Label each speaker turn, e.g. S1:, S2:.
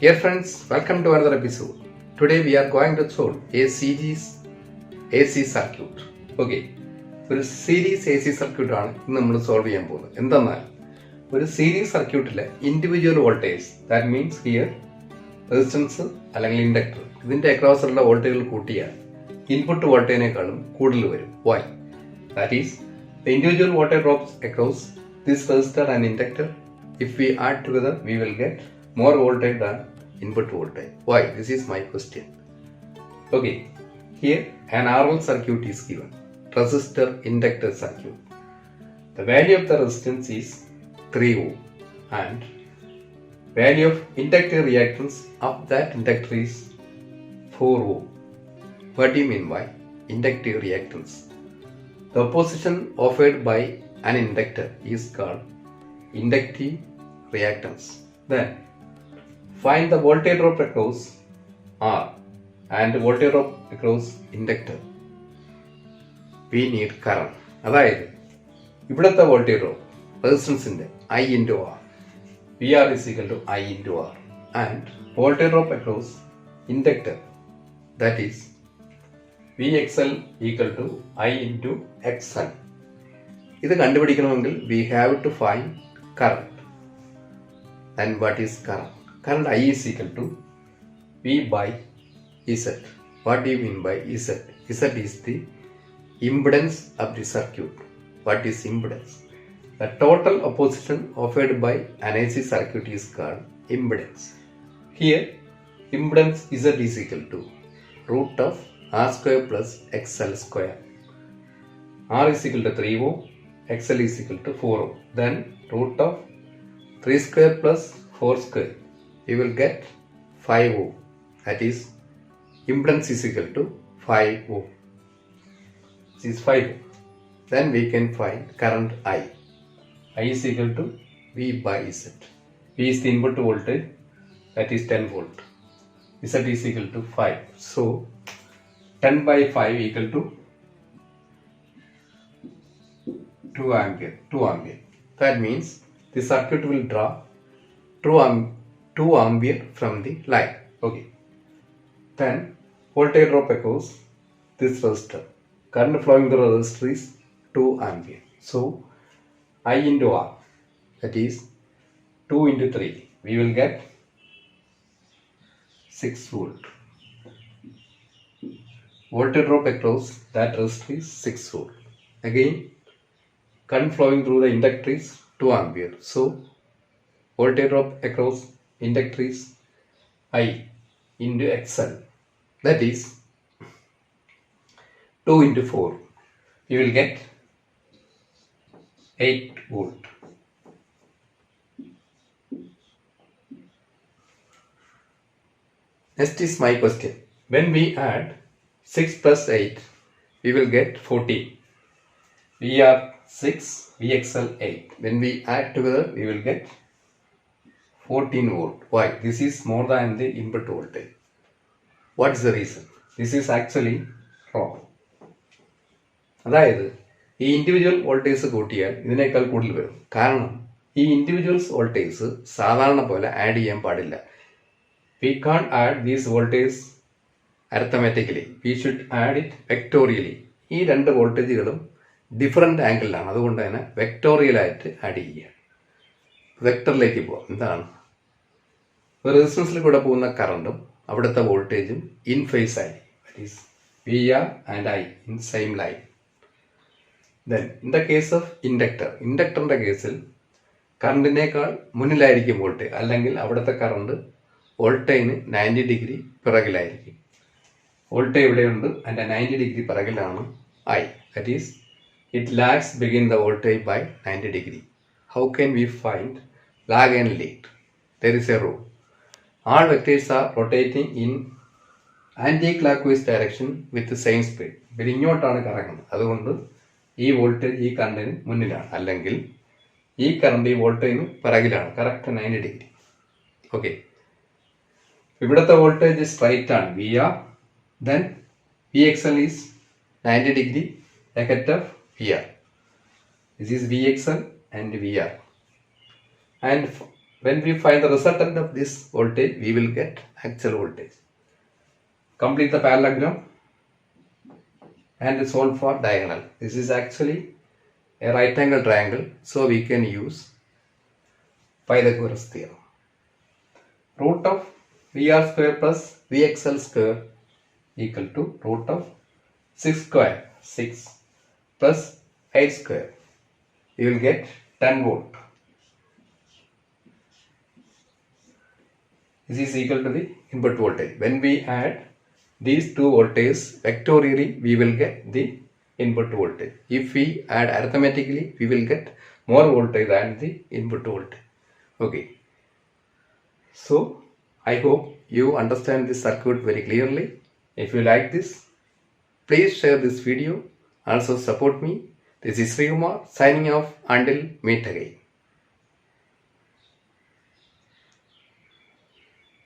S1: Dear friends, welcome to another episode. Today we are going to solve a series AC circuit. Okay, ഒരു series A C സർക്യൂട്ടാണ് ഇന്ന് നമ്മൾ solve ചെയ്യാൻ പോകുന്നത്. എന്തെന്നാൽ ഒരു സീരീസ് സർക്യൂട്ടിലെ individual voltage, that means here resistance അല്ലെങ്കിൽ ഇൻഡക്ടർ, ഇതിൻ്റെ അക്രോസുള്ള വോൾട്ടേജുകൾ കൂട്ടിയാൽ ഇൻപുട്ട് വോൾട്ടേജിനേക്കാളും കൂടുതൽ വരും. Why? That is the individual voltage drops across this resistor and inductor. If we add together, we will get more voltage than input voltage. Why? This is my question. Okay, here an RL circuit is given. Resistor inductor circuit. The value of the resistance is 3 ohm and value of inductor reactance of that inductor is 4 ohm. What do you mean by inductive reactance? The opposition offered by an inductor is called inductive reactance. Then find the voltage drop across R and voltage drop across inductor. We need current. അതായത് ഇവിടുത്തെ voltage drop റെസിസ്റ്റൻസിന്റെ I into R, VR is equal to I into R, and voltage drop across inductor, that is VXL equal to I into XL. ഇത് കണ്ടുപിടിക്കണമെങ്കിൽ we have to find current. And what is current? Current I is equal to V by Z. What do you mean by Z? Z is the impedance of the circuit. What is impedance? The total opposition offered by an AC circuit is called impedance. Here, impedance Z is equal to root of R square plus XL square. R is equal to 3 ohm, XL is equal to 4 ohm. Then root of 3 square plus 4 square, you will get 5 ohm. That is, impedance is equal to 5 ohm. This is 5 ohm. Then we can find current I. I is equal to V by Z. V is the input voltage, that is 10 volt. Z is equal to 5. So, 10 by 5 equal to 2 ampere. 2 ampere. That means the circuit will draw 2 ampere from the line. Okay. Then voltage drop across this resistor. Current flowing through the resistor is 2 ampere. So I into R, that is 2 into 3. We will get 6 volt. Voltage drop across that resistor is 6 volt. Again, current flowing through the inductor is 2 ampere. So, voltage drop across inductor is I into XL. That is 2 into 4. You will get 8 volt. Next is my question. When we add 6 plus 8, we will get 14. We are 6, VXL 8. When we add together, we will get 14 volt. Why? This is more than the input voltage. What is the reason? This is actually wrong. അതായത് ഈ individual voltage കൂട്ടിയാൽ ഇതിനേക്കാൾ കൂടുതൽ വരും. കാരണം ഈ individuals voltage സാധാരണ പോലെ ആഡ് ചെയ്യാൻ പാടില്ല. We can't add these voltage arithmetically. We should add it vectorially. ഈ രണ്ട് വോൾട്ടേജുകളും ഡിഫറെൻ്റ് ആംഗിളിലാണ്. അതുകൊണ്ട് തന്നെ വെക്ടോറിയലായിട്ട് ആഡ് ചെയ്യുക. വെക്ടറിലേക്ക് പോവാം. എന്താണ്? ഒരു റെസിസ്റ്റൻസിൽ കൂടെ പോകുന്ന കറണ്ടും അവിടുത്തെ വോൾട്ടേജും ഇൻ ഫേസ് ആയിരിക്കും. That is VR and I in same line. Then in the case of ഇൻഡക്ടറിൻ്റെ കേസിൽ കറണ്ടിനേക്കാൾ മുന്നിലായിരിക്കും വോൾട്ടേജ്, അല്ലെങ്കിൽ അവിടുത്തെ കറണ്ട് വോൾട്ടേജിന് 90 ഡിഗ്രി പിറകിലായിരിക്കും. വോൾട്ടേജ് ഇവിടെയുണ്ട്, അതിൻ്റെ 90 ഡിഗ്രി പിറകിലാണ് I. That is it lags begin the voltage by 90 degree. How can we find lag and lead? There is a rule. All vectors are rotating in anti-clockwise direction with the same speed. ഇത് ഇങ്ങോട്ടാണ് കറങ്ങുന്നത്. അതുകൊണ്ട് ഈ voltage ഈ കറണ്ടിന് മുന്നിലാണ്, അല്ലെങ്കിൽ ഈ current ഈ വോൾട്ടേജിന് പിറകിലാണ്. Correct 90 degree. ഓക്കെ, ഇവിടുത്തെ വോൾട്ടേജ് സ്ട്രൈറ്റ് ആണ്, VR. Then VXL is 90 degree ahead of VR. This is VXL and VR. And when we find the resultant of this voltage, we will get actual voltage. Complete the parallelogram and solve for diagonal. This is actually a right angle triangle, so we can use Pythagoras theorem. Root of VR square plus VXL square equal to root of 6 square, 6 plus 8 square. You will get 10 volt. This is equal to the input voltage. When we add these two voltages vectorially, we will get the input voltage. If we add arithmetically, we will get more voltage than the input voltage. Okay. So, I hope you understand this circuit very clearly. If you like this, please share this video. Also support me. This is Sri Kumar signing off until meet again.